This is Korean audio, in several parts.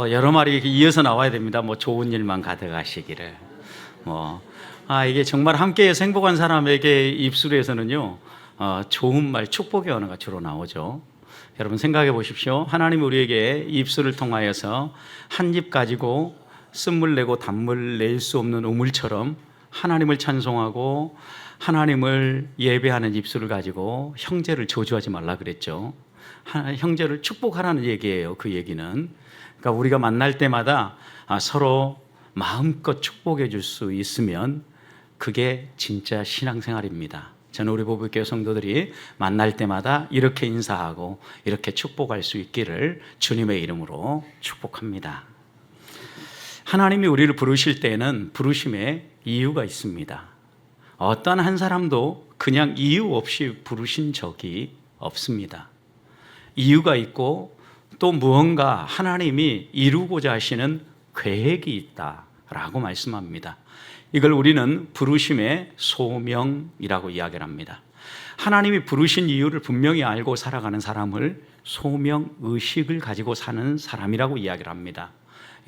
여러 마리 이렇게 이어서 나와야 됩니다. 좋은 일만 가득하시기를. 이게 정말 함께해서 행복한 사람에게 입술에서는요, 좋은 말, 축복의 언어가 주로 나오죠. 여러분 생각해 보십시오. 하나님 우리에게 입술을 통하여서 한 입 가지고 쓴물 내고 단물 낼 수 없는 우물처럼 하나님을 찬송하고 하나님을 예배하는 입술을 가지고 형제를 저주하지 말라 그랬죠. 형제를 축복하라는 얘기예요. 그 얘기는. 그러니까 우리가 만날 때마다 서로 마음껏 축복해 줄 수 있으면 그게 진짜 신앙생활입니다. 저는 우리 보부교회 성도들이 만날 때마다 이렇게 인사하고 이렇게 축복할 수 있기를 주님의 이름으로 축복합니다. 하나님이 우리를 부르실 때에는 부르심에 이유가 있습니다. 어떤 한 사람도 그냥 이유 없이 부르신 적이 없습니다. 이유가 있고 또 무언가 하나님이 이루고자 하시는 계획이 있다라고 말씀합니다. 이걸 우리는 부르심의 소명이라고 이야기를 합니다. 하나님이 부르신 이유를 분명히 알고 살아가는 사람을 소명의식을 가지고 사는 사람이라고 이야기를 합니다.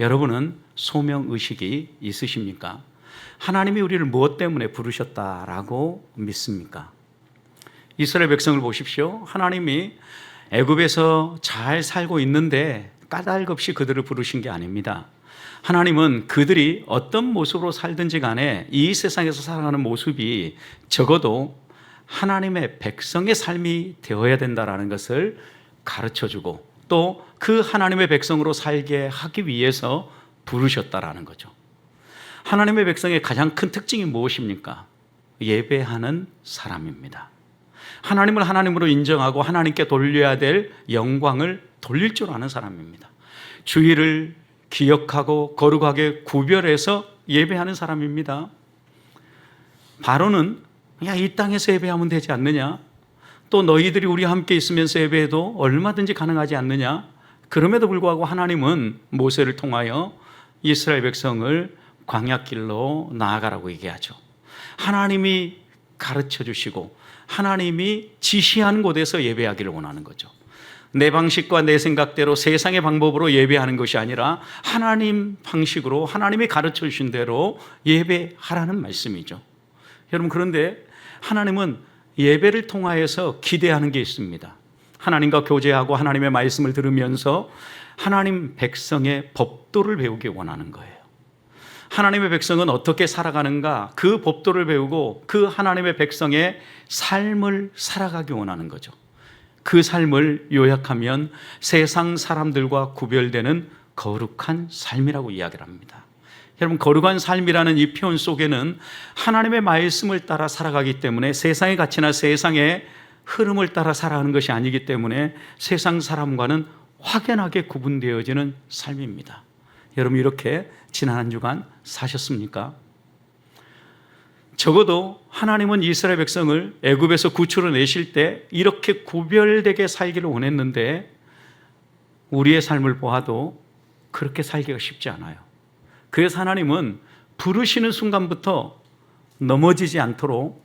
여러분은 소명의식이 있으십니까? 하나님이 우리를 무엇 때문에 부르셨다라고 믿습니까? 이스라엘 백성을 보십시오. 하나님이 애굽에서 잘 살고 있는데 까닭없이 그들을 부르신 게 아닙니다. 하나님은 그들이 어떤 모습으로 살든지 간에 이 세상에서 살아가는 모습이 적어도 하나님의 백성의 삶이 되어야 된다는 것을 가르쳐주고 또 그 하나님의 백성으로 살게 하기 위해서 부르셨다라는 거죠. 하나님의 백성의 가장 큰 특징이 무엇입니까? 예배하는 사람입니다. 하나님을 하나님으로 인정하고 하나님께 돌려야 될 영광을 돌릴 줄 아는 사람입니다. 주의를 기억하고 거룩하게 구별해서 예배하는 사람입니다. 바로는 이 땅에서 예배하면 되지 않느냐? 또 너희들이 우리와 함께 있으면서 예배해도 얼마든지 가능하지 않느냐? 그럼에도 불구하고 하나님은 모세를 통하여 이스라엘 백성을 광야길로 나아가라고 얘기하죠. 하나님이 가르쳐 주시고 하나님이 지시하는 곳에서 예배하기를 원하는 거죠. 내 방식과 내 생각대로 세상의 방법으로 예배하는 것이 아니라 하나님 방식으로 하나님이 가르쳐 주신 대로 예배하라는 말씀이죠. 여러분, 그런데 하나님은 예배를 통하여서 기대하는 게 있습니다. 하나님과 교제하고 하나님의 말씀을 들으면서 하나님 백성의 법도를 배우기 원하는 거예요. 하나님의 백성은 어떻게 살아가는가, 그 법도를 배우고 그 하나님의 백성의 삶을 살아가기 원하는 거죠. 그 삶을 요약하면 세상 사람들과 구별되는 거룩한 삶이라고 이야기를 합니다. 여러분, 거룩한 삶이라는 이 표현 속에는 하나님의 말씀을 따라 살아가기 때문에 세상의 가치나 세상의 흐름을 따라 살아가는 것이 아니기 때문에 세상 사람과는 확연하게 구분되어지는 삶입니다. 여러분, 이렇게 지난 한 주간 사셨습니까? 적어도 하나님은 이스라엘 백성을 애굽에서 구출해내실 때 이렇게 구별되게 살기를 원했는데 우리의 삶을 보아도 그렇게 살기가 쉽지 않아요. 그래서 하나님은 부르시는 순간부터 넘어지지 않도록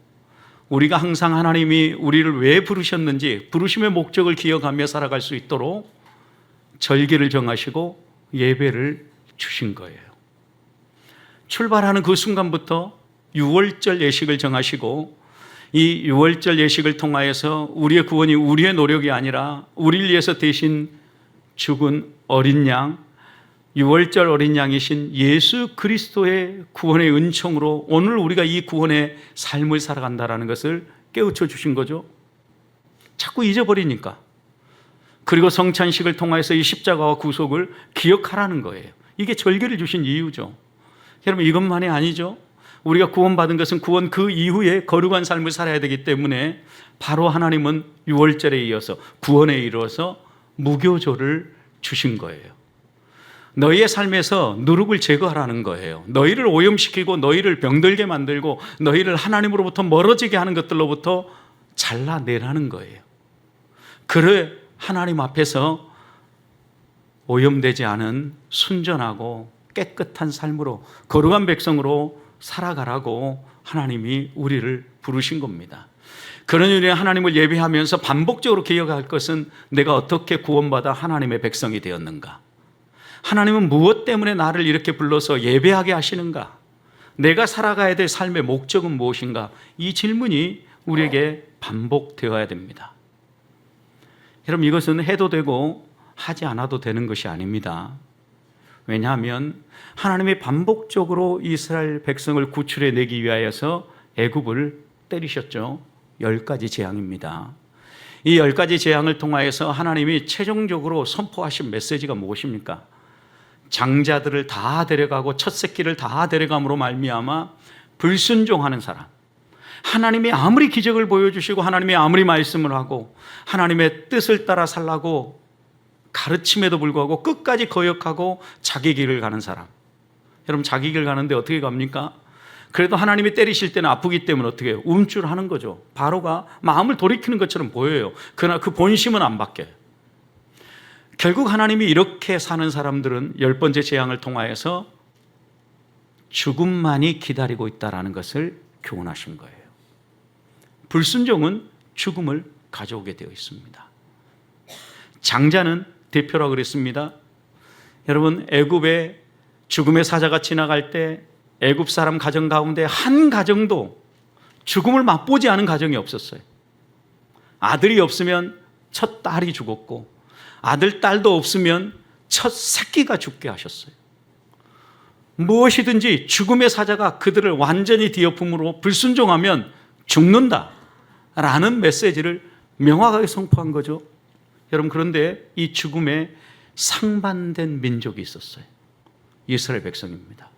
우리가 항상 하나님이 우리를 왜 부르셨는지 부르심의 목적을 기억하며 살아갈 수 있도록 절기를 정하시고 예배를 주신 거예요. 출발하는 그 순간부터 유월절 예식을 정하시고 이 유월절 예식을 통하여서 우리의 구원이 우리의 노력이 아니라 우리를 위해서 대신 죽은 어린 양, 유월절 어린 양이신 예수 그리스도의 구원의 은총으로 오늘 우리가 이 구원의 삶을 살아간다는 것을 깨우쳐 주신 거죠. 자꾸 잊어버리니까. 그리고 성찬식을 통해서 이 십자가와 구속을 기억하라는 거예요. 이게 절기를 주신 이유죠. 여러분, 이것만이 아니죠. 우리가 구원받은 것은 구원 그 이후에 거룩한 삶을 살아야 되기 때문에 바로 하나님은 유월절에 이어서 구원에 이르러서 무교조를 주신 거예요. 너희의 삶에서 누룩을 제거하라는 거예요. 너희를 오염시키고 너희를 병들게 만들고 너희를 하나님으로부터 멀어지게 하는 것들로부터 잘라내라는 거예요. 그래 하나님 앞에서 오염되지 않은 순전하고 깨끗한 삶으로 거룩한 백성으로 살아가라고 하나님이 우리를 부르신 겁니다. 그런 의미에 하나님을 예배하면서 반복적으로 기억할 것은 내가 어떻게 구원받아 하나님의 백성이 되었는가, 하나님은 무엇 때문에 나를 이렇게 불러서 예배하게 하시는가? 내가 살아가야 될 삶의 목적은 무엇인가? 이 질문이 우리에게 반복되어야 됩니다. 여러분, 이것은 해도 되고 하지 않아도 되는 것이 아닙니다. 왜냐하면 하나님이 반복적으로 이스라엘 백성을 구출해 내기 위하여서 애굽을 때리셨죠. 10가지 재앙입니다. 이 10가지 재앙을 통하여서 하나님이 최종적으로 선포하신 메시지가 무엇입니까? 장자들을 다 데려가고 첫 새끼를 다 데려감으로 말미암아 불순종하는 사람, 하나님이 아무리 기적을 보여주시고 하나님이 아무리 말씀을 하고 하나님의 뜻을 따라 살라고 가르침에도 불구하고 끝까지 거역하고 자기 길을 가는 사람. 여러분, 자기 길 가는데 어떻게 갑니까? 그래도 하나님이 때리실 때는 아프기 때문에 어떻게 해요? 움찔하는 거죠. 바로가 마음을 돌이키는 것처럼 보여요. 그러나 그 본심은 안 바뀌어요. 결국 하나님이 이렇게 사는 사람들은 10번째 재앙을 통하여서 죽음만이 기다리고 있다는 것을 교훈하신 거예요. 불순종은 죽음을 가져오게 되어 있습니다. 장자는 대표라고 그랬습니다. 여러분, 애굽에 죽음의 사자가 지나갈 때 애굽 사람 가정 가운데 한 가정도 죽음을 맛보지 않은 가정이 없었어요. 아들이 없으면 첫 딸이 죽었고 아들, 딸도 없으면 첫 새끼가 죽게 하셨어요. 무엇이든지 죽음의 사자가 그들을 완전히 뒤엎음으로 불순종하면 죽는다라는 메시지를 명확하게 선포한 거죠. 여러분, 그런데 이 죽음에 상반된 민족이 있었어요. 이스라엘 백성입니다.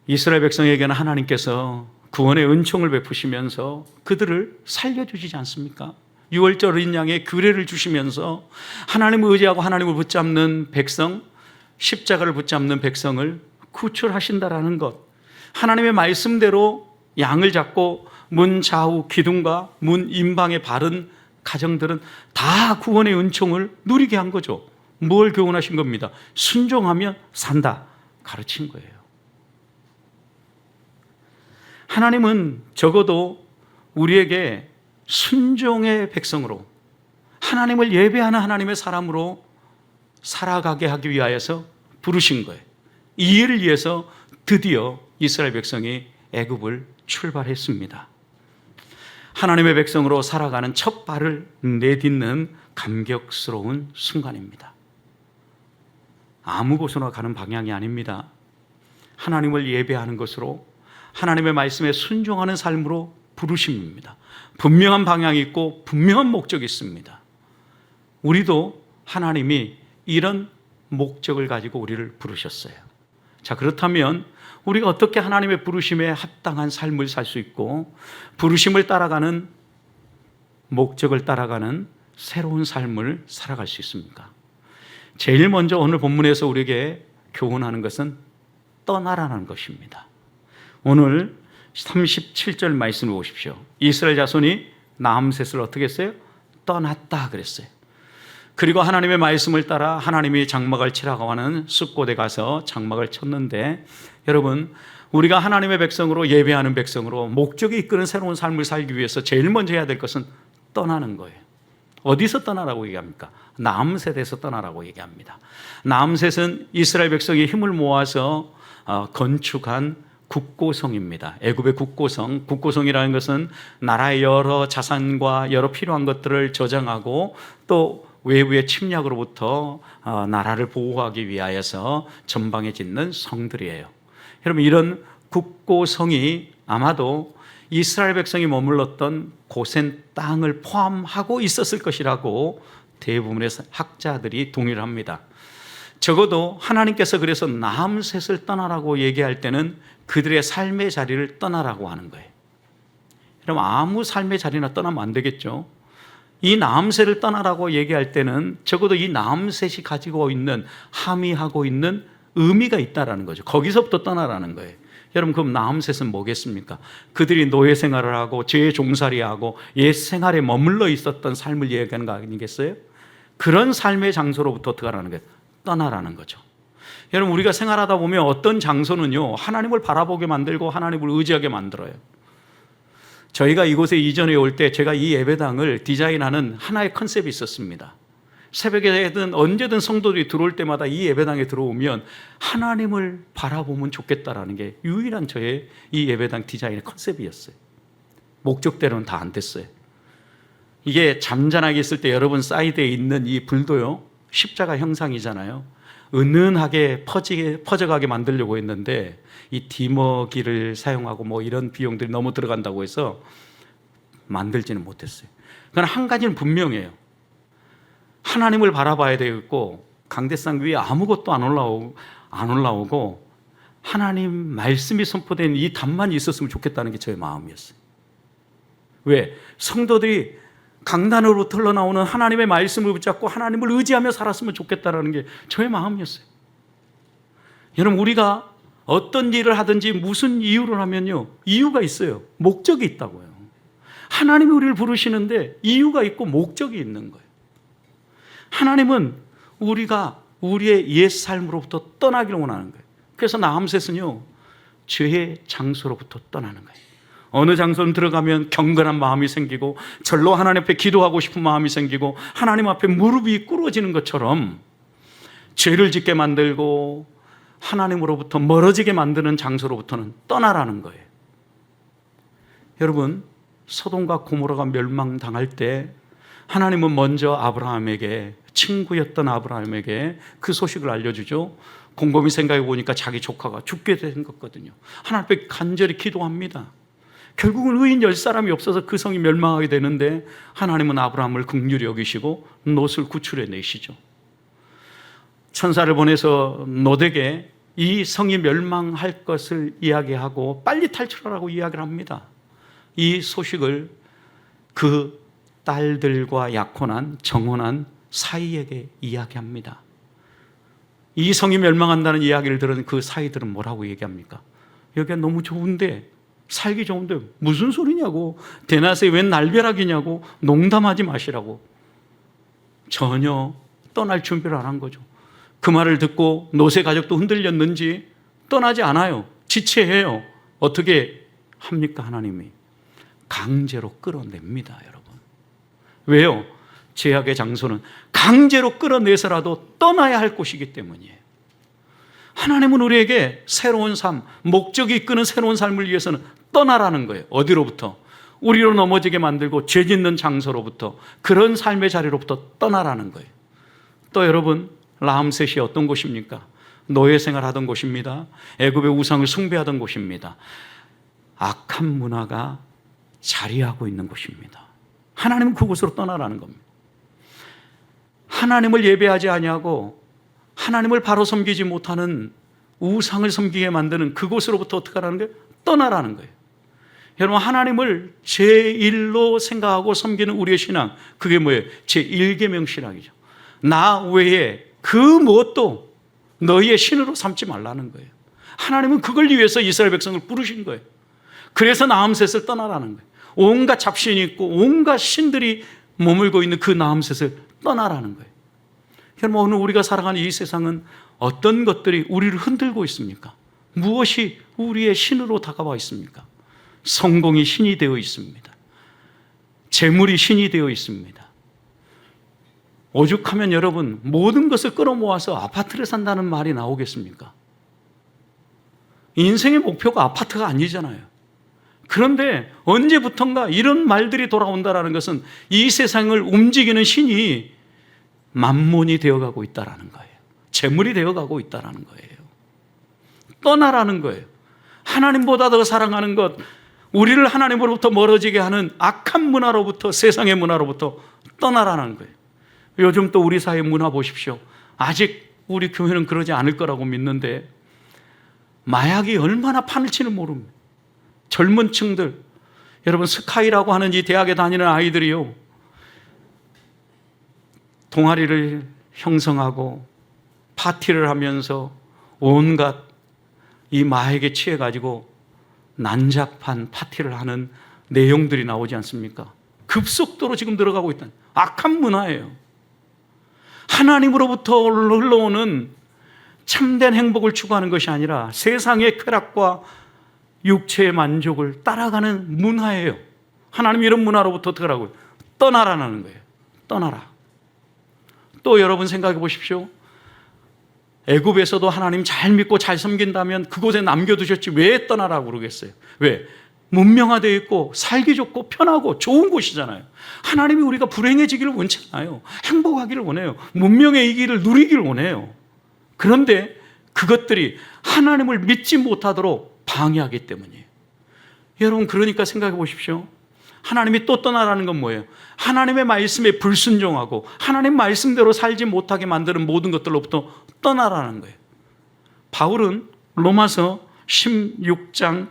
이스라엘 백성에게는 하나님께서 구원의 은총을 베푸시면서 그들을 살려주시지 않습니까? 유월절 어린 양의 규례를 주시면서 하나님을 의지하고 하나님을 붙잡는 백성, 십자가를 붙잡는 백성을 구출하신다라는 것, 하나님의 말씀대로 양을 잡고 문 좌우 기둥과 문 임방에 바른 가정들은 다 구원의 은총을 누리게 한 거죠. 뭘 교훈하신 겁니다? 순종하면 산다 가르친 거예요. 하나님은 적어도 우리에게 순종의 백성으로, 하나님을 예배하는 하나님의 사람으로 살아가게 하기 위하여서 부르신 거예요. 이 일을 위해서 드디어 이스라엘 백성이 애굽을 출발했습니다. 하나님의 백성으로 살아가는 첫 발을 내딛는 감격스러운 순간입니다. 아무 곳으로 가는 방향이 아닙니다. 하나님을 예배하는 것으로, 하나님의 말씀에 순종하는 삶으로 부르심입니다. 분명한 방향이 있고 분명한 목적이 있습니다. 우리도 하나님이 이런 목적을 가지고 우리를 부르셨어요. 자, 그렇다면 우리가 어떻게 하나님의 부르심에 합당한 삶을 살 수 있고 부르심을 따라가는, 목적을 따라가는 새로운 삶을 살아갈 수 있습니까? 제일 먼저 오늘 본문에서 우리에게 교훈하는 것은 떠나라는 것입니다. 오늘 37절 말씀을 보십시오. 이스라엘 자손이 남셋을 어떻게 했어요? 떠났다 그랬어요. 그리고 하나님의 말씀을 따라 하나님이 장막을 치라고 하는 숲곳에 가서 장막을 쳤는데, 여러분, 우리가 하나님의 백성으로, 예배하는 백성으로 목적이 이끄는 새로운 삶을 살기 위해서 제일 먼저 해야 될 것은 떠나는 거예요. 어디서 떠나라고 얘기합니까? 남셋에서 떠나라고 얘기합니다. 남셋은 이스라엘 백성이 힘을 모아서 건축한 국고성입니다. 애굽의 국고성, 국고성이라는 것은 나라의 여러 자산과 여러 필요한 것들을 저장하고 또 외부의 침략으로부터 나라를 보호하기 위하여서 전방에 짓는 성들이에요. 여러분, 이런 국고성이 아마도 이스라엘 백성이 머물렀던 고센 땅을 포함하고 있었을 것이라고 대부분의 학자들이 동의를 합니다. 적어도 하나님께서 그래서 남셋을 떠나라고 얘기할 때는 그들의 삶의 자리를 떠나라고 하는 거예요. 그럼 아무 삶의 자리나 떠나면 안 되겠죠. 이 남셋을 떠나라고 얘기할 때는 적어도 이 남셋이 가지고 있는, 함의하고 있는 의미가 있다라는 거죠. 거기서부터 떠나라는 거예요. 여러분, 그럼 남셋은 뭐겠습니까? 그들이 노예 생활을 하고 죄의 종살이하고 옛 생활에 머물러 있었던 삶을 얘기하는 거 아니겠어요? 그런 삶의 장소로부터 어떻게 하라는 거예요? 떠나라는 거죠. 여러분, 우리가 생활하다 보면 어떤 장소는요, 하나님을 바라보게 만들고 하나님을 의지하게 만들어요. 저희가 이곳에 이전에 올 때 제가 이 예배당을 디자인하는 하나의 컨셉이 있었습니다. 새벽에든 언제든 성도들이 들어올 때마다 이 예배당에 들어오면 하나님을 바라보면 좋겠다라는 게 유일한 저의 이 예배당 디자인의 컨셉이었어요. 목적대로는 다 안 됐어요. 이게 잠잠하게 있을 때 여러분 사이드에 있는 이 불도요, 십자가 형상이잖아요. 은은하게 퍼져가게 만들려고 했는데 이 디머기를 사용하고 뭐 이런 비용들이 너무 들어간다고 해서 만들지는 못했어요. 그러나 한 가지는 분명해요. 하나님을 바라봐야 되겠고, 강대상 위에 아무것도 안 올라오고 하나님 말씀이 선포된 이 답만 있었으면 좋겠다는 게 저의 마음이었어요. 왜? 성도들이 강단으로부터 흘러나오는 하나님의 말씀을 붙잡고 하나님을 의지하며 살았으면 좋겠다는 게 저의 마음이었어요. 여러분, 우리가 어떤 일을 하든지 무슨 이유를 하면요, 이유가 있어요. 목적이 있다고요. 하나님이 우리를 부르시는데 이유가 있고 목적이 있는 거예요. 하나님은 우리가 우리의 옛 삶으로부터 떠나기를 원하는 거예요. 그래서 나함셋은요, 죄의 장소로부터 떠나는 거예요. 어느 장소는 들어가면 경건한 마음이 생기고 절로 하나님 앞에 기도하고 싶은 마음이 생기고 하나님 앞에 무릎이 꿇어지는 것처럼 죄를 짓게 만들고 하나님으로부터 멀어지게 만드는 장소로부터는 떠나라는 거예요. 여러분, 소돔과 고모라가 멸망당할 때 하나님은 먼저 아브라함에게, 친구였던 아브라함에게 그 소식을 알려주죠. 곰곰이 생각해 보니까 자기 조카가 죽게 된 거거든요. 하나님 앞에 간절히 기도합니다. 결국은 의인 10사람이 없어서 그 성이 멸망하게 되는데 하나님은 아브라함을 긍휼히 여기시고 롯을 구출해 내시죠. 천사를 보내서 롯에게 이 성이 멸망할 것을 이야기하고 빨리 탈출하라고 이야기를 합니다. 이 소식을 그 딸들과 약혼한 정혼한 사이에게 이야기합니다. 이 성이 멸망한다는 이야기를 들은 그 사이들은 뭐라고 얘기합니까? 여기가 너무 좋은데, 살기 좋은데 무슨 소리냐고, 대낮에 웬 날벼락이냐고, 농담하지 마시라고. 전혀 떠날 준비를 안 한 거죠. 그 말을 듣고 롯의 가족도 흔들렸는지 떠나지 않아요. 지체해요. 어떻게 합니까? 하나님이 강제로 끌어냅니다, 여러분. 왜요? 죄악의 장소는 강제로 끌어내서라도 떠나야 할 곳이기 때문이에요. 하나님은 우리에게 새로운 삶, 목적이 이끄는 새로운 삶을 위해서는 떠나라는 거예요. 어디로부터? 우리로 넘어지게 만들고 죄 짓는 장소로부터, 그런 삶의 자리로부터 떠나라는 거예요. 또 여러분, 라암셋이 어떤 곳입니까? 노예 생활하던 곳입니다. 애굽의 우상을 숭배하던 곳입니다. 악한 문화가 자리하고 있는 곳입니다. 하나님은 그곳으로 떠나라는 겁니다. 하나님을 예배하지 아니하고 하나님을 바로 섬기지 못하는 우상을 섬기게 만드는 그곳으로부터 어떻게 하라는 거예요? 떠나라는 거예요. 여러분, 하나님을 제1로 생각하고 섬기는 우리의 신앙, 그게 뭐예요? 제1계명 신앙이죠. 나 외에 그 무엇도 너희의 신으로 삼지 말라는 거예요. 하나님은 그걸 위해서 이스라엘 백성을 부르신 거예요. 그래서 나함셋을 떠나라는 거예요. 온갖 잡신이 있고 온갖 신들이 머물고 있는 그 나함셋을 떠나라는 거예요. 여러분, 오늘 우리가 살아가는 이 세상은 어떤 것들이 우리를 흔들고 있습니까? 무엇이 우리의 신으로 다가와 있습니까? 성공이 신이 되어 있습니다. 재물이 신이 되어 있습니다. 오죽하면 여러분, 모든 것을 끌어모아서 아파트를 산다는 말이 나오겠습니까? 인생의 목표가 아파트가 아니잖아요. 그런데 언제부턴가 이런 말들이 돌아온다는 것은 이 세상을 움직이는 신이 만몬이 되어가고 있다는 거예요. 재물이 되어가고 있다는 거예요. 떠나라는 거예요. 하나님보다 더 사랑하는 것, 우리를 하나님으로부터 멀어지게 하는 악한 문화로부터, 세상의 문화로부터 떠나라는 거예요. 요즘 또 우리 사회 문화 보십시오. 아직 우리 교회는 그러지 않을 거라고 믿는데 마약이 얼마나 판을 치는 모릅니다. 젊은 층들, 여러분, 스카이라고 하는 이 대학에 다니는 아이들이요, 동아리를 형성하고 파티를 하면서 온갖 이 마약에 취해가지고 난잡한 파티를 하는 내용들이 나오지 않습니까? 급속도로 지금 들어가고 있다는 악한 문화예요. 하나님으로부터 흘러오는 참된 행복을 추구하는 것이 아니라 세상의 쾌락과 육체의 만족을 따라가는 문화예요. 하나님 이런 문화로부터 어떻게 하라고요? 떠나라는 거예요. 떠나라. 또 여러분 생각해 보십시오. 애굽에서도 하나님 잘 믿고 잘 섬긴다면 그곳에 남겨두셨지 왜 떠나라고 그러겠어요? 왜? 문명화되어 있고 살기 좋고 편하고 좋은 곳이잖아요. 하나님이 우리가 불행해지기를 원치 않아요. 행복하기를 원해요. 문명의 이기를 누리기를 원해요. 그런데 그것들이 하나님을 믿지 못하도록 방해하기 때문이에요. 여러분, 그러니까 생각해 보십시오. 하나님이 또 떠나라는 건 뭐예요? 하나님의 말씀에 불순종하고 하나님 말씀대로 살지 못하게 만드는 모든 것들로부터 떠나라는 거예요. 바울은 로마서 16장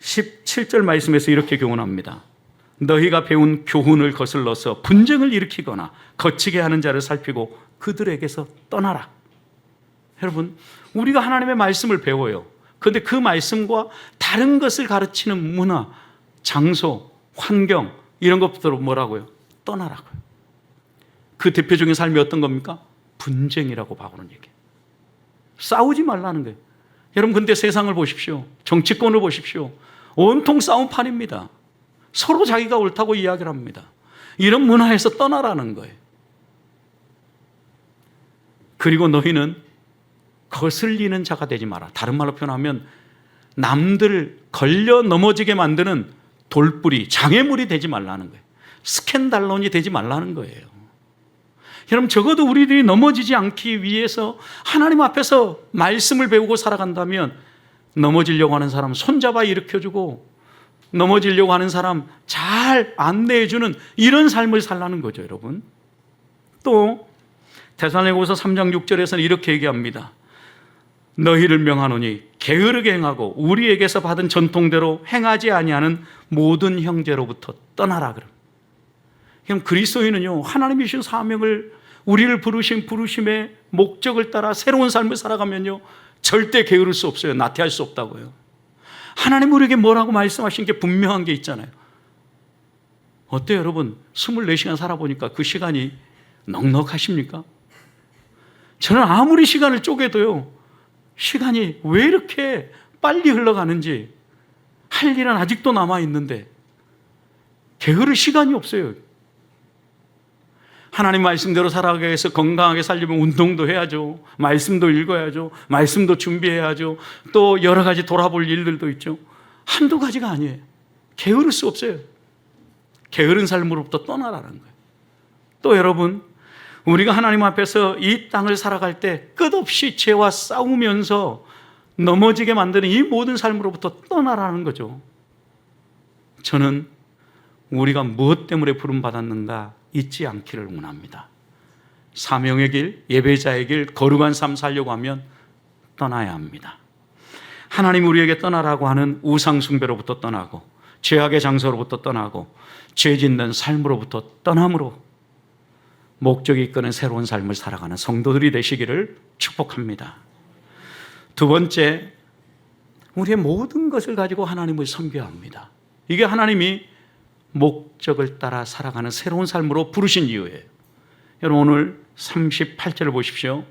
17절 말씀에서 이렇게 교훈합니다. 너희가 배운 교훈을 거슬러서 분쟁을 일으키거나 거치게 하는 자를 살피고 그들에게서 떠나라. 여러분, 우리가 하나님의 말씀을 배워요. 그런데 그 말씀과 다른 것을 가르치는 문화, 장소, 환경 이런 것부터 뭐라고요? 떠나라고요. 그 대표적인 삶이 어떤 겁니까? 분쟁이라고 바울은 얘기해요. 싸우지 말라는 거예요. 여러분, 근데 세상을 보십시오. 정치권을 보십시오. 온통 싸움판입니다. 서로 자기가 옳다고 이야기를 합니다. 이런 문화에서 떠나라는 거예요. 그리고 너희는 거슬리는 자가 되지 마라. 다른 말로 표현하면 남들 걸려 넘어지게 만드는 돌뿌리, 장애물이 되지 말라는 거예요. 스캔달론이 되지 말라는 거예요. 여러분, 적어도 우리들이 넘어지지 않기 위해서 하나님 앞에서 말씀을 배우고 살아간다면 넘어지려고 하는 사람 손잡아 일으켜주고 넘어지려고 하는 사람 잘 안내해주는 이런 삶을 살라는 거죠, 여러분. 또 데살로니가후서 3장 6절에서는 이렇게 얘기합니다. 너희를 명하노니 게으르게 행하고 우리에게서 받은 전통대로 행하지 아니하는 모든 형제로부터 떠나라. 그럼 그리스도인은요, 하나님이 주신 사명을 우리를 부르신 부르심의 목적을 따라 새로운 삶을 살아가면요 절대 게으를 수 없어요. 나태할 수 없다고요. 하나님 우리에게 뭐라고 말씀하신 게 분명한 게 있잖아요. 어때요, 여러분? 24시간 살아보니까 그 시간이 넉넉하십니까? 저는 아무리 시간을 쪼개도요, 시간이 왜 이렇게 빨리 흘러가는지, 할 일은 아직도 남아있는데 게으를 시간이 없어요. 하나님 말씀대로 살아가기 위해서 건강하게 살려면 운동도 해야죠. 말씀도 읽어야죠. 말씀도 준비해야죠. 또 여러 가지 돌아볼 일들도 있죠. 한두 가지가 아니에요. 게으를 수 없어요. 게으른 삶으로부터 떠나라는 거예요. 또 여러분, 우리가 하나님 앞에서 이 땅을 살아갈 때 끝없이 죄와 싸우면서 넘어지게 만드는 이 모든 삶으로부터 떠나라는 거죠. 저는 우리가 무엇 때문에 부름받았는가 잊지 않기를 원합니다. 사명의 길, 예배자의 길, 거룩한 삶 살려고 하면 떠나야 합니다. 하나님 우리에게 떠나라고 하는 우상 숭배로부터 떠나고 죄악의 장소로부터 떠나고 죄 짓는 삶으로부터 떠남으로 목적이 이끄는 새로운 삶을 살아가는 성도들이 되시기를 축복합니다. 두 번째, 우리의 모든 것을 가지고 하나님을 섬겨야 합니다. 이게 하나님이 목적을 따라 살아가는 새로운 삶으로 부르신 이유예요. 여러분, 오늘 38절을 보십시오.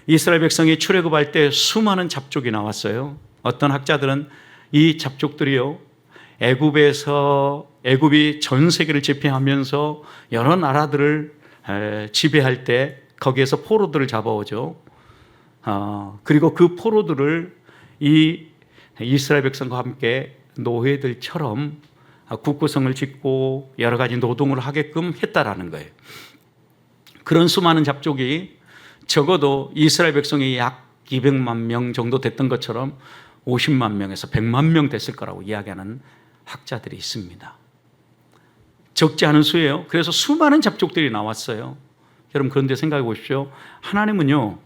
이스라엘 백성이 출애굽할 때 수많은 잡족이 나왔어요. 어떤 학자들은 이 잡족들이요, 애굽이 전 세계를 지배하면서 여러 나라들을 지배할 때 거기에서 포로들을 잡아오죠. 그리고 그 포로들을 이 이스라엘 백성과 함께 노예들처럼 국구성을 짓고 여러 가지 노동을 하게끔 했다라는 거예요. 그런 수많은 잡족이 적어도 이스라엘 백성이 약 200만 명 정도 됐던 것처럼 50만 명에서 100만 명 됐을 거라고 이야기하는 학자들이 있습니다. 적지 않은 수예요. 그래서 수많은 잡족들이 나왔어요. 여러분, 그런데 생각해 보십시오. 하나님은요,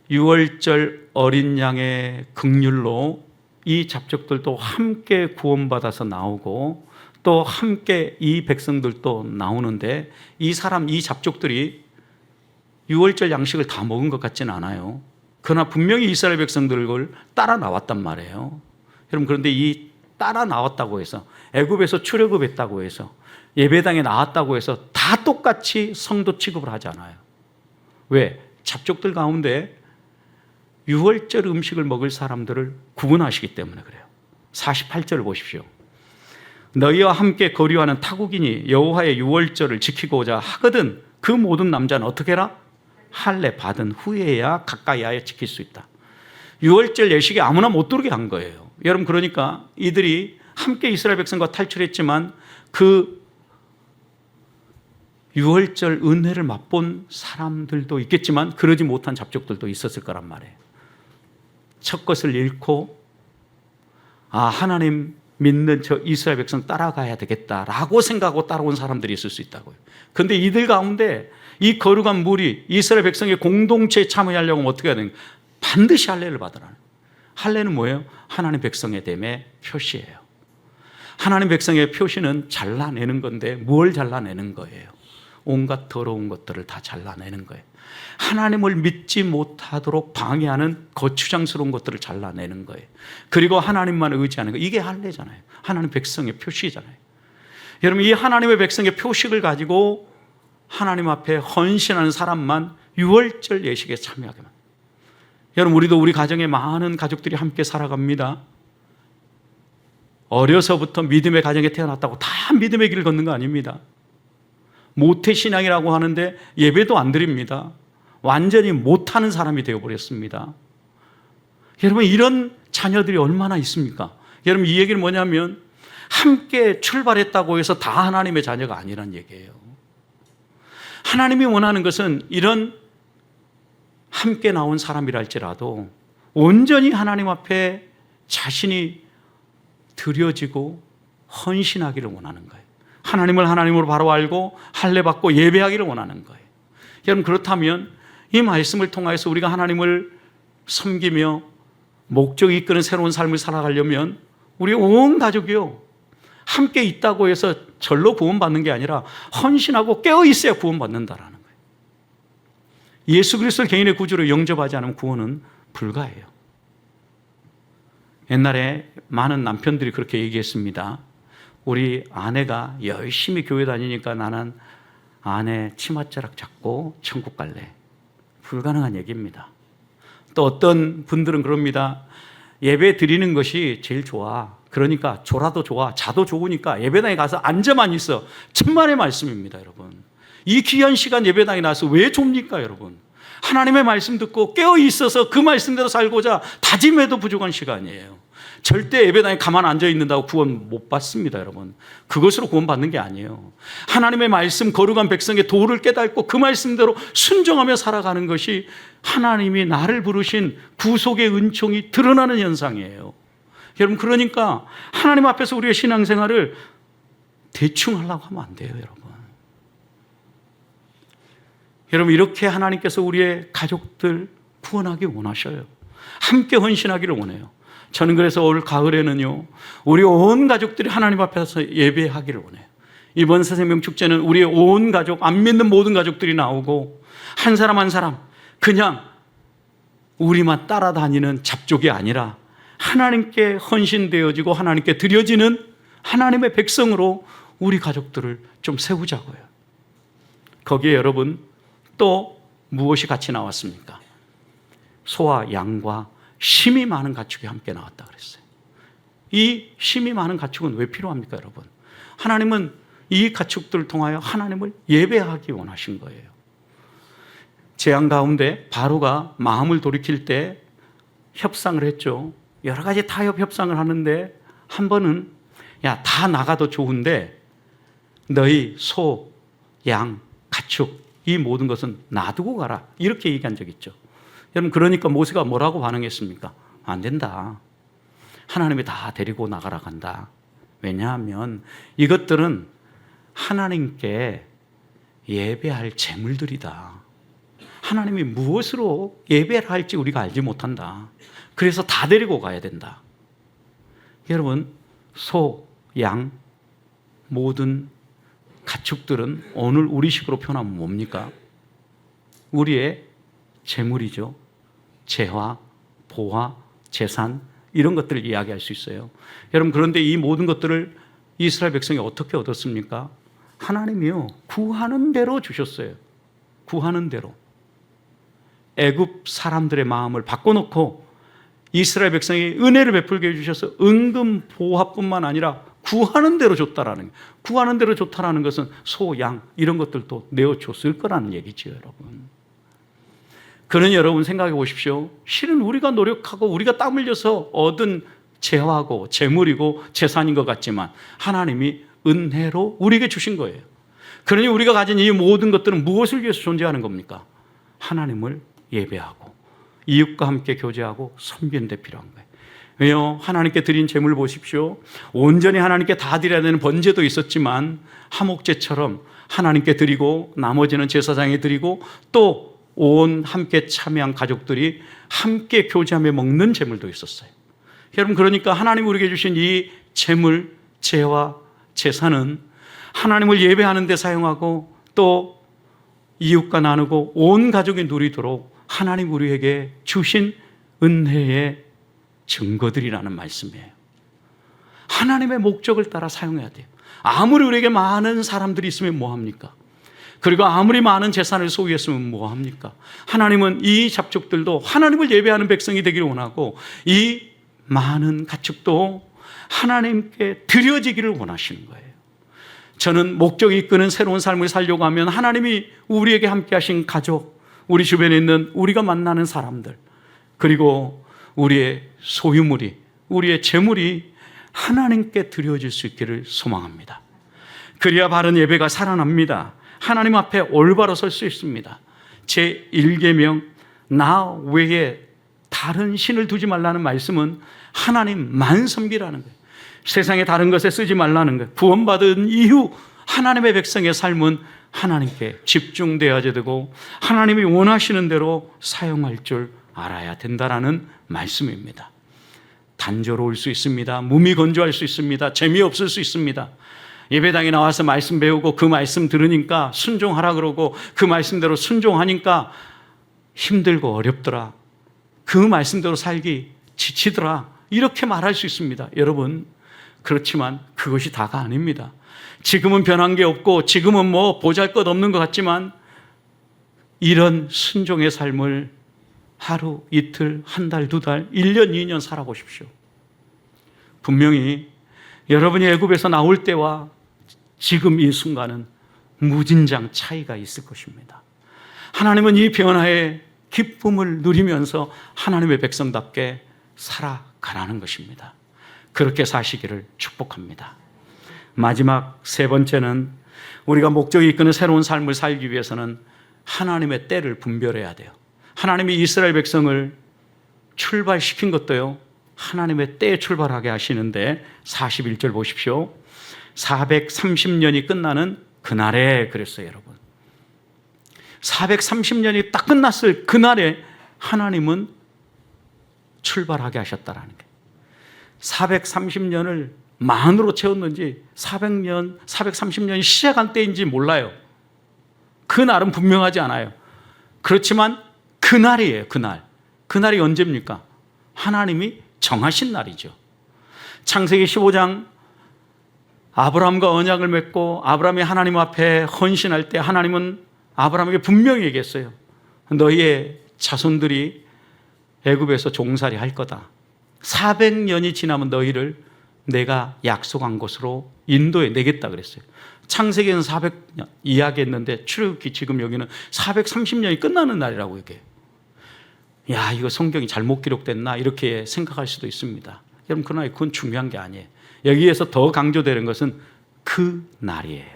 유월절 어린 양의 긍휼로 이 잡족들도 함께 구원받아서 나오고 또 함께 이 백성들도 나오는데 이 잡족들이 유월절 양식을 다 먹은 것 같지는 않아요. 그러나 분명히 이스라엘 백성들을 따라 나왔단 말이에요. 여러분, 그런데 이 따라 나왔다고 해서 애굽에서 출애굽했다고 해서 예배당에 나왔다고 해서 다 똑같이 성도 취급을 하지 않아요. 왜? 잡족들 가운데 유월절 음식을 먹을 사람들을 구분하시기 때문에 그래요. 48절을 보십시오. 너희와 함께 거류하는 타국이니 여호와의 유월절을 지키고자 하거든 그 모든 남자는 어떻게 해라? 할례 받은 후에야 가까이하여 지킬 수 있다. 유월절 예식에 아무나 못 들어오게 한 거예요. 여러분, 그러니까 이들이 함께 이스라엘 백성과 탈출했지만 그 유월절 은혜를 맛본 사람들도 있겠지만 그러지 못한 잡족들도 있었을 거란 말이에요. 첫 것을 잃고 하나님 믿는 저 이스라엘 백성 따라가야 되겠다라고 생각하고 따라온 사람들이 있을 수 있다고요. 그런데 이들 가운데 이 거룩한 무리 이스라엘 백성의 공동체에 참여하려고 하면 어떻게 해야 되는가? 반드시 할례를 받으라. 할례는 뭐예요? 하나님 백성의 됨의 표시예요. 하나님 백성의 표시는 잘라내는 건데 뭘 잘라내는 거예요? 온갖 더러운 것들을 다 잘라내는 거예요. 하나님을 믿지 못하도록 방해하는 거추장스러운 것들을 잘라내는 거예요. 그리고 하나님만 의지하는 거, 이게 할례잖아요. 하나님 백성의 표시잖아요. 여러분, 이 하나님의 백성의 표식을 가지고 하나님 앞에 헌신하는 사람만 유월절 예식에 참여하게 합니다. 여러분, 우리도 우리 가정에 많은 가족들이 함께 살아갑니다. 어려서부터 믿음의 가정에 태어났다고 다 믿음의 길을 걷는 거 아닙니다. 모태신앙이라고 하는데 예배도 안 드립니다. 완전히 못하는 사람이 되어버렸습니다. 여러분, 이런 자녀들이 얼마나 있습니까? 여러분, 이 얘기는 뭐냐면 함께 출발했다고 해서 다 하나님의 자녀가 아니란 얘기예요. 하나님이 원하는 것은 이런 함께 나온 사람이랄지라도 온전히 하나님 앞에 자신이 드려지고 헌신하기를 원하는 거예요. 하나님을 하나님으로 바로 알고 할례 받고 예배하기를 원하는 거예요. 여러분, 그렇다면 이 말씀을 통해서 우리가 하나님을 섬기며 목적이 이끄는 새로운 삶을 살아가려면 우리 온 가족이요 함께 있다고 해서 절로 구원받는 게 아니라 헌신하고 깨어 있어야 구원받는다라는 거예요. 예수 그리스도를 개인의 구주로 영접하지 않으면 구원은 불가해요. 옛날에 많은 남편들이 그렇게 얘기했습니다. 우리 아내가 열심히 교회 다니니까 나는 아내 치맛자락 잡고 천국 갈래. 불가능한 얘기입니다. 또 어떤 분들은 그럽니다. 예배 드리는 것이 제일 좋아. 그러니까 졸아도 좋아. 자도 좋으니까 예배당에 가서 앉아만 있어. 천만의 말씀입니다, 여러분. 이 귀한 시간 예배당에 나와서 왜 좁니까, 여러분? 하나님의 말씀 듣고 깨어 있어서 그 말씀대로 살고자 다짐해도 부족한 시간이에요. 절대 예배당에 가만 앉아 있는다고 구원 못 받습니다, 여러분. 그것으로 구원 받는 게 아니에요. 하나님의 말씀, 거룩한 백성의 도를 깨닫고 그 말씀대로 순종하며 살아가는 것이 하나님이 나를 부르신 구속의 은총이 드러나는 현상이에요. 여러분, 그러니까 하나님 앞에서 우리의 신앙생활을 대충 하려고 하면 안 돼요, 여러분. 여러분, 이렇게 하나님께서 우리의 가족들 구원하기 원하셔요. 함께 헌신하기를 원해요. 저는 그래서 올 가을에는요, 우리 온 가족들이 하나님 앞에서 예배하기를 원해요. 이번 새생명 축제는 우리의 온 가족, 안 믿는 모든 가족들이 나오고 한 사람 한 사람 그냥 우리만 따라다니는 잡족이 아니라 하나님께 헌신되어지고 하나님께 드려지는 하나님의 백성으로 우리 가족들을 좀 세우자고요. 거기에 여러분 또 무엇이 같이 나왔습니까? 소와 양과 심이 많은 가축이 함께 나왔다 그랬어요. 이 심이 많은 가축은 왜 필요합니까, 여러분? 하나님은 이 가축들을 통하여 하나님을 예배하기 원하신 거예요. 재앙 가운데 바로가 마음을 돌이킬 때 협상을 했죠. 여러 가지 타협 협상을 하는데 한 번은 야, 다 나가도 좋은데 너희 소, 양, 가축 이 모든 것은 놔두고 가라. 이렇게 얘기한 적 있죠. 여러분, 그러니까 모세가 뭐라고 반응했습니까? 안 된다. 하나님이 다 데리고 나가라 간다. 왜냐하면 이것들은 하나님께 예배할 제물들이다. 하나님이 무엇으로 예배를 할지 우리가 알지 못한다. 그래서 다 데리고 가야 된다. 여러분, 소, 양, 모든 가축들은 오늘 우리식으로 표현하면 뭡니까? 우리의 재물이죠. 재화, 보화, 재산 이런 것들을 이야기할 수 있어요. 여러분, 그런데 이 모든 것들을 이스라엘 백성이 어떻게 얻었습니까? 하나님이요, 구하는 대로 주셨어요. 구하는 대로. 애굽 사람들의 마음을 바꿔놓고 이스라엘 백성이 은혜를 베풀게 해주셔서 은금 보화뿐만 아니라 구하는 대로 줬다라는 거예요. 구하는 대로 줬다라는 것은 소, 양 이런 것들도 내어줬을 거라는 얘기죠, 여러분. 그러니 여러분 생각해 보십시오. 실은 우리가 노력하고 우리가 땀 흘려서 얻은 재화고 재물이고 재산인 것 같지만 하나님이 은혜로 우리에게 주신 거예요. 그러니 우리가 가진 이 모든 것들은 무엇을 위해서 존재하는 겁니까? 하나님을 예배하고 이웃과 함께 교제하고 섬기는 데 필요한 거예요. 왜요? 하나님께 드린 재물 보십시오. 온전히 하나님께 다 드려야 되는 번제도 있었지만 화목제처럼 하나님께 드리고 나머지는 제사장에 드리고 또 온 함께 참여한 가족들이 함께 교제하며 먹는 재물도 있었어요. 여러분, 그러니까 하나님 우리에게 주신 이 재물, 재화, 재산은 하나님을 예배하는 데 사용하고 또 이웃과 나누고 온 가족이 누리도록 하나님 우리에게 주신 은혜의 증거들이라는 말씀이에요. 하나님의 목적을 따라 사용해야 돼요. 아무리 우리에게 많은 사람들이 있으면 뭐합니까? 그리고 아무리 많은 재산을 소유했으면 뭐합니까? 하나님은 이 잡족들도 하나님을 예배하는 백성이 되기를 원하고 이 많은 가축도 하나님께 드려지기를 원하시는 거예요. 저는 목적이 이끄는 새로운 삶을 살려고 하면 하나님이 우리에게 함께 하신 가족, 우리 주변에 있는 우리가 만나는 사람들, 그리고 우리의 소유물이, 우리의 재물이 하나님께 드려질 수 있기를 소망합니다. 그래야 바른 예배가 살아납니다. 하나님 앞에 올바로 설 수 있습니다. 제1계명 나 외에 다른 신을 두지 말라는 말씀은 하나님만 섬기라는 거예요. 세상의 다른 것에 쓰지 말라는 거예요. 구원받은 이후 하나님의 백성의 삶은 하나님께 집중되어야 되고 하나님이 원하시는 대로 사용할 줄 알아야 된다라는 말씀입니다. 단조로울 수 있습니다. 몸이 건조할 수 있습니다. 재미없을 수 있습니다. 예배당에 나와서 말씀 배우고 그 말씀 들으니까 순종하라 그러고 그 말씀대로 순종하니까 힘들고 어렵더라. 그 말씀대로 살기 지치더라. 이렇게 말할 수 있습니다. 여러분, 그렇지만 그것이 다가 아닙니다. 지금은 변한 게 없고 지금은 뭐 보잘것없는 것 같지만 이런 순종의 삶을 하루, 이틀, 한 달, 두 달, 1년, 2년 살아보십시오. 분명히 여러분이 애굽에서 나올 때와 지금 이 순간은 무진장 차이가 있을 것입니다. 하나님은 이 변화의 기쁨을 누리면서 하나님의 백성답게 살아가라는 것입니다. 그렇게 사시기를 축복합니다. 마지막 세 번째는 우리가 목적이 이끄는 새로운 삶을 살기 위해서는 하나님의 때를 분별해야 돼요. 하나님이 이스라엘 백성을 출발시킨 것도요, 하나님의 때에 출발하게 하시는데 41절 보십시오. 430년이 끝나는 그날에 그랬어요, 여러분. 430년이 딱 끝났을 그날에 하나님은 출발하게 하셨다라는 거예요. 430년을 만으로 채웠는지 400년, 430년이 시작한 때인지 몰라요. 그날은 분명하지 않아요. 그렇지만 그날이에요, 그날. 그날이 언제입니까? 하나님이 정하신 날이죠. 창세기 15장 아브라함과 언약을 맺고 아브라함이 하나님 앞에 헌신할 때 하나님은 아브라함에게 분명히 얘기했어요. 너희의 자손들이 애굽에서 종살이 할 거다. 400년이 지나면 너희를 내가 약속한 곳으로 인도해 내겠다 그랬어요. 창세기는 400년 이야기했는데 출애굽기 지금 여기는 430년이 끝나는 날이라고 얘기해요. 야, 이거 성경이 잘못 기록됐나 이렇게 생각할 수도 있습니다. 여러분, 그러나 그건 중요한 게 아니에요. 여기에서 더 강조되는 것은 그 날이에요.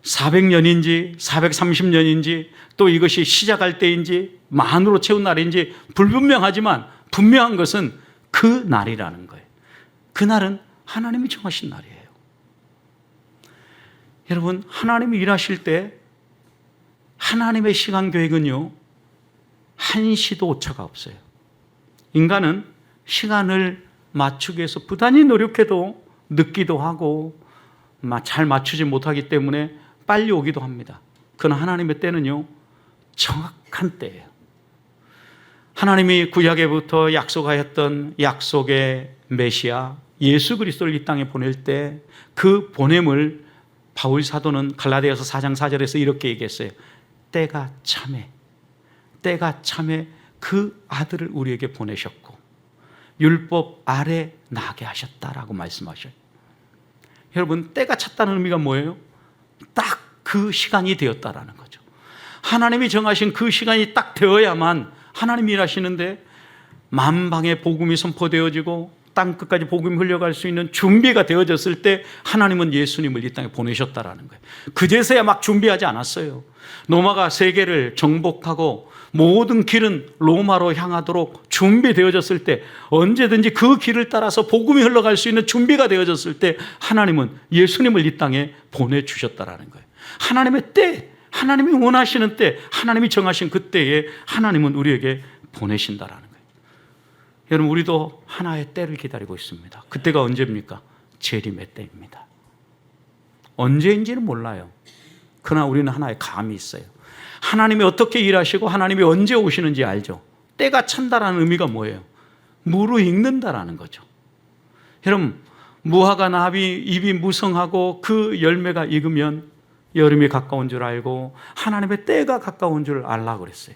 400년인지 430년인지 또 이것이 시작할 때인지 만으로 채운 날인지 불분명하지만 분명한 것은 그 날이라는 거예요. 그 날은 하나님이 정하신 날이에요. 여러분, 하나님이 일하실 때 하나님의 시간 계획은요, 한시도 오차가 없어요. 인간은 시간을 맞추기 위해서 부단히 노력해도 늦기도 하고 잘 맞추지 못하기 때문에 빨리 오기도 합니다. 그러나 하나님의 때는요, 정확한 때예요. 하나님이 구약에부터 약속하였던 약속의 메시아 예수 그리스도를 이 땅에 보낼 때 그 보냄을 바울 사도는 갈라디아서 4장 4절에서 이렇게 얘기했어요. 때가 참에 그 아들을 우리에게 보내셨고 율법 아래 나게 하셨다라고 말씀하셔요. 여러분, 때가 찼다는 의미가 뭐예요? 딱 그 시간이 되었다라는 거죠. 하나님이 정하신 그 시간이 딱 되어야만 하나님이 일하시는데, 만방에 복음이 선포되어지고 땅 끝까지 복음이 흘러갈 수 있는 준비가 되어졌을 때 하나님은 예수님을 이 땅에 보내셨다라는 거예요. 그제서야 막 준비하지 않았어요. 로마가 세계를 정복하고 모든 길은 로마로 향하도록 준비되어졌을 때, 언제든지 그 길을 따라서 복음이 흘러갈 수 있는 준비가 되어졌을 때 하나님은 예수님을 이 땅에 보내주셨다라는 거예요. 하나님의 때, 하나님이 원하시는 때, 하나님이 정하신 그 때에 하나님은 우리에게 보내신다라는 거예요. 여러분, 우리도 하나의 때를 기다리고 있습니다. 그때가 언제입니까? 재림의 때입니다. 언제인지는 몰라요. 그러나 우리는 하나의 감이 있어요. 하나님이 어떻게 일하시고 하나님이 언제 오시는지 알죠. 때가 찬다라는 의미가 뭐예요? 무르익는다라는 거죠. 여러분, 무화과 나비 잎이 무성하고 그 열매가 익으면 여름이 가까운 줄 알고 하나님의 때가 가까운 줄 알라고 그랬어요.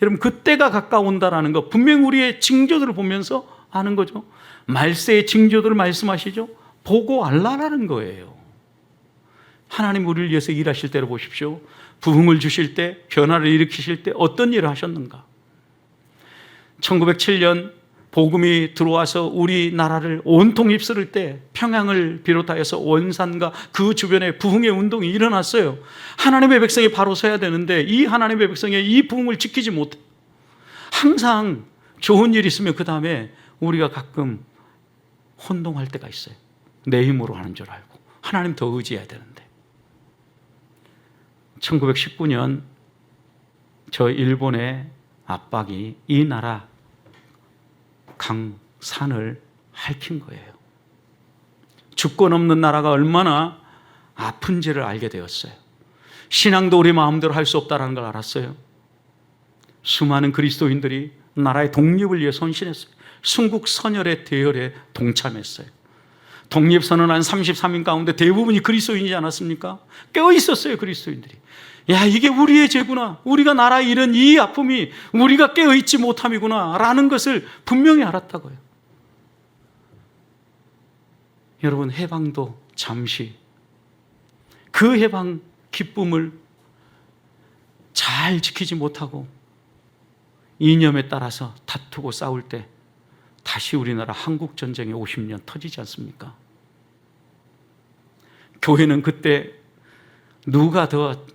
여러분, 그 때가 가까운다라는 거 분명히 우리의 징조들을 보면서 아는 거죠. 말세의 징조들을 말씀하시죠. 보고 알라라는 거예요. 하나님 우리를 위해서 일하실 때를 보십시오. 부흥을 주실 때, 변화를 일으키실 때 어떤 일을 하셨는가? 1907년 복음이 들어와서 우리나라를 온통 휩쓸을 때 평양을 비롯하여서 원산과 그 주변에 부흥의 운동이 일어났어요. 하나님의 백성이 바로 서야 되는데 이 하나님의 백성의 이 부흥을 지키지 못해. 항상 좋은 일이 있으면 그 다음에 우리가 가끔 혼동할 때가 있어요. 내 힘으로 하는 줄 알고. 하나님 더 의지해야 되는데. 1919년 저 일본의 압박이 이 나라 강산을 핥힌 거예요. 주권 없는 나라가 얼마나 아픈지를 알게 되었어요. 신앙도 우리 마음대로 할 수 없다는 걸 알았어요. 수많은 그리스도인들이 나라의 독립을 위해 헌신했어요. 순국 선열의 대열에 동참했어요. 독립선언한 33인 가운데 대부분이 그리스도인이지 않았습니까? 깨어 있었어요, 그리스도인들이. 야, 이게 우리의 죄구나. 우리가 나라에 이른 이 아픔이 우리가 깨어 있지 못함이구나 라는 것을 분명히 알았다고요. 여러분, 해방도 잠시 그 해방 기쁨을 잘 지키지 못하고 이념에 따라서 다투고 싸울 때 다시 우리나라 한국전쟁의 50년 터지지 않습니까? 교회는 그때 누가 더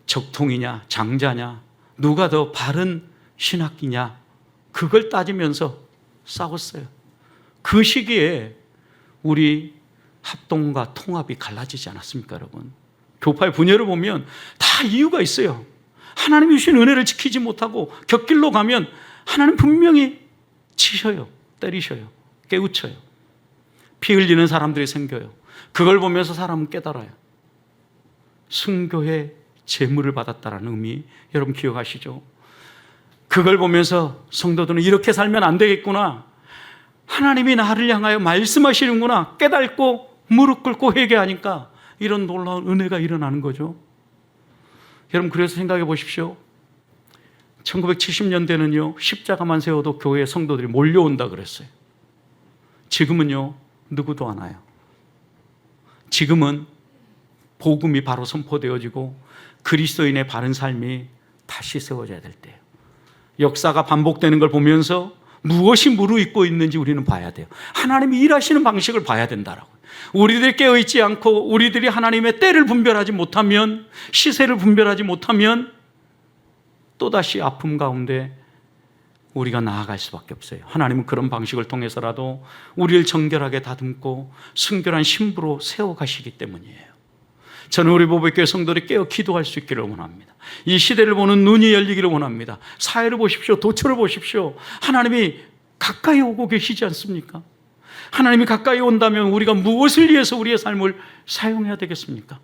적통이냐, 장자냐, 누가 더 바른 신학이냐, 그걸 따지면서 싸웠어요. 그 시기에 우리 합동과 통합이 갈라지지 않았습니까, 여러분? 교파의 분열을 보면 다 이유가 있어요. 하나님이 주신 은혜를 지키지 못하고 곁길로 가면 하나님 분명히 치셔요, 때리셔요, 깨우쳐요. 피 흘리는 사람들이 생겨요. 그걸 보면서 사람은 깨달아요. 순교의 제물을 받았다는 의미, 여러분 기억하시죠? 그걸 보면서 성도들은 이렇게 살면 안 되겠구나, 하나님이 나를 향하여 말씀하시는구나 깨닫고 무릎 꿇고 회개하니까 이런 놀라운 은혜가 일어나는 거죠. 여러분, 그래서 생각해 보십시오. 1970년대는요 십자가만 세워도 교회에 성도들이 몰려온다 그랬어요. 지금은요 누구도 안 와요. 지금은 복음이 바로 선포되어지고 그리스도인의 바른 삶이 다시 세워져야 될 때예요. 역사가 반복되는 걸 보면서 무엇이 무르익고 있는지 우리는 봐야 돼요. 하나님이 일하시는 방식을 봐야 된다라고. 우리들이 깨어있지 않고 우리들이 하나님의 때를 분별하지 못하면, 시세를 분별하지 못하면 또다시 아픔 가운데 우리가 나아갈 수밖에 없어요. 하나님은 그런 방식을 통해서라도 우리를 정결하게 다듬고 순결한 신부로 세워가시기 때문이에요. 저는 우리 보배교회 성도들이 깨어 기도할 수 있기를 원합니다. 이 시대를 보는 눈이 열리기를 원합니다. 사회를 보십시오. 도처를 보십시오. 하나님이 가까이 오고 계시지 않습니까? 하나님이 가까이 온다면 우리가 무엇을 위해서 우리의 삶을 사용해야 되겠습니까?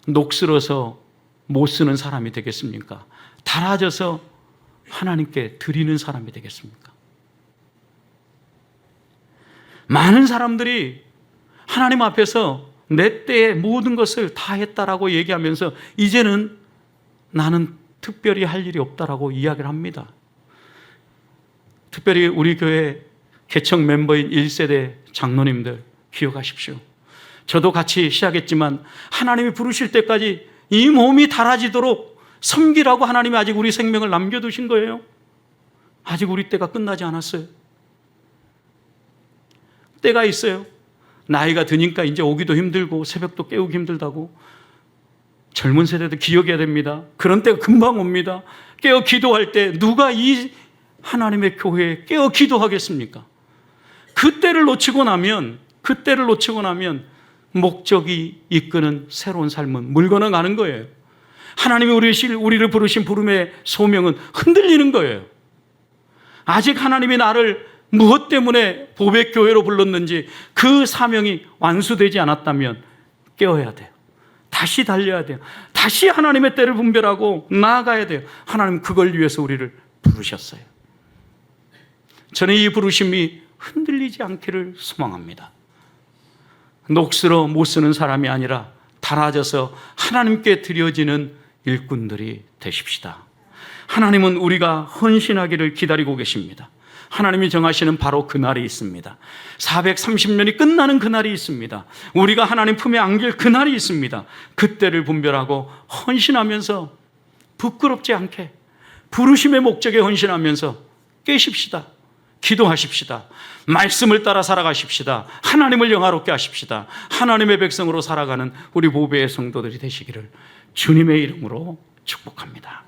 녹슬어서 못 쓰는 사람이 되겠습니까? 달아져서 하나님께 드리는 사람이 되겠습니까? 많은 사람들이 하나님 앞에서 내 때에 모든 것을 다 했다라고 얘기하면서 이제는 나는 특별히 할 일이 없다라고 이야기를 합니다. 특별히 우리 교회 개척 멤버인 1세대 장로님들 기억하십시오. 저도 같이 시작했지만 하나님이 부르실 때까지 이 몸이 닳아지도록 섬기라고 하나님이 아직 우리 생명을 남겨두신 거예요. 아직 우리 때가 끝나지 않았어요. 때가 있어요. 나이가 드니까 이제 오기도 힘들고 새벽도 깨우기 힘들다고. 젊은 세대도 기억해야 됩니다. 그런 때가 금방 옵니다. 깨어 기도할 때 누가 이 하나님의 교회에 깨어 기도하겠습니까? 그때를 놓치고 나면 목적이 이끄는 새로운 삶은 물건어 가는 거예요. 하나님이 우리를 부르신 부름의 소명은 흔들리는 거예요. 아직 하나님이 나를 무엇 때문에 보백교회로 불렀는지 그 사명이 완수되지 않았다면 깨어야 돼요. 다시 달려야 돼요. 다시 하나님의 때를 분별하고 나아가야 돼요. 하나님 그걸 위해서 우리를 부르셨어요. 저는 이 부르심이 흔들리지 않기를 소망합니다. 녹슬어 못 쓰는 사람이 아니라 닳아져서 하나님께 드려지는 일꾼들이 되십시다. 하나님은 우리가 헌신하기를 기다리고 계십니다. 하나님이 정하시는 바로 그날이 있습니다. 430년이 끝나는 그날이 있습니다. 우리가 하나님 품에 안길 그날이 있습니다. 그때를 분별하고 헌신하면서 부끄럽지 않게 부르심의 목적에 헌신하면서 깨십시다. 기도하십시다. 말씀을 따라 살아가십시다. 하나님을 영화롭게 하십시다. 하나님의 백성으로 살아가는 우리 보배의 성도들이 되시기를 주님의 이름으로 축복합니다.